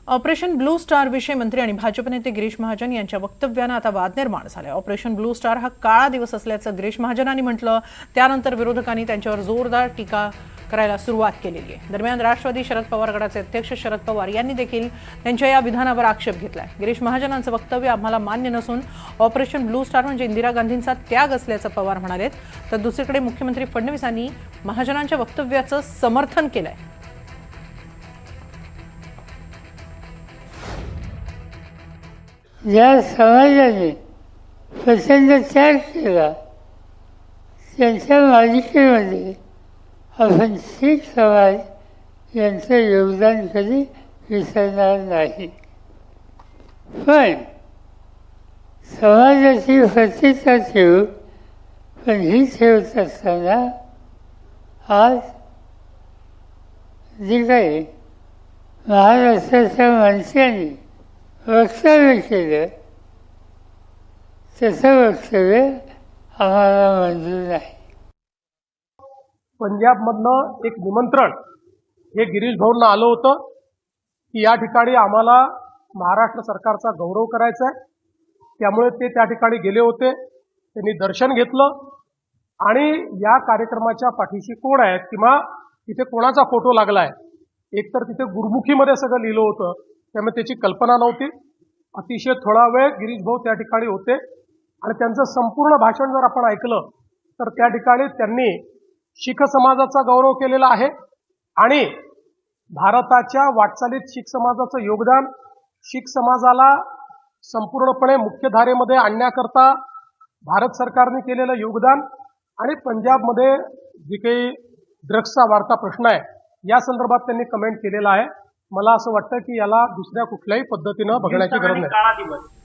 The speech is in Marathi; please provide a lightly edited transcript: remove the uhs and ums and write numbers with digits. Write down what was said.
ऑपरेशन ब्लू स्टार विषयी मंत्री आणि भाजप नेते गिरीश महाजन यांच्या वक्तव्याने आता वाद निर्माण झालाय। ऑपरेशन ब्लू स्टार हा काळा दिवस असल्याचं गिरीश महाजनांनी म्हटलं। त्यानंतर विरोधकांनी त्यांच्यावर जोरदार टीका करायला सुरुवात केलेली आहे। दरम्यान राष्ट्रवादी शरद पवार गटाचे अध्यक्ष शरद पवार यांनी देखील त्यांच्या या विधानावर आक्षेप घेतलाय। गिरीश महाजनांचं वक्तव्य आम्हाला मान्य नसून ऑपरेशन ब्लू स्टार म्हणजे इंदिरा गांधींचा त्याग असल्याचं पवार म्हणालेत। तर दुसरीकडे मुख्यमंत्री फडणवीसांनी महाजनांच्या वक्तव्याचं समर्थन केलंय। ज्या समाजाने प्रचंड त्याग केला त्यांच्या मालिकेमध्ये आपण शीख समाज यांचं योगदान कधी विसरणार नाही। पण समाजाची प्रतिष्ठा ठेवू, पण ही ठेवत असताना आज जे काही महाराष्ट्राच्या माणसांनी वक्तव्य केलं तसं वक्तव्य आम्हाला मंजूर नाही। पंजाबमधनं एक निमंत्रण हे गिरीश भाऊंना आलं होतं की या ठिकाणी आम्हाला महाराष्ट्र सरकारचा गौरव करायचा आहे, त्यामुळे ते त्या ठिकाणी गेले होते। त्यांनी दर्शन घेतलं आणि या कार्यक्रमाच्या पाठीशी कोण आहेत किंवा तिथे कोणाचा फोटो लागलाय, एकतर तिथे गुरुमुखीमध्ये सगळं लिहिलं होतं, त्यामुळे त्याची कल्पना नव्हती। अतिशय थोडा वेळ गिरीश भाऊ त्या ठिकाणी होते आणि त्यांचं संपूर्ण भाषण जर आपण ऐकलं तर त्या ठिकाणी त्यांनी शीख समाजाचा गौरव केलेला आहे आणि भारताच्या वाटचालीत शीख समाजाचं योगदान, शीख समाजाला संपूर्णपणे मुख्यधारेमध्ये आणण्याकरता भारत सरकारने केलेलं योगदान आणि पंजाबमध्ये जे काही ड्रग्सचा वाढता प्रश्न आहे या संदर्भात त्यांनी कमेंट केलेला आहे। मला असं वाटतं की याला दुसऱ्या कुठल्याही पद्धतीनं बघण्याची गरज नाही।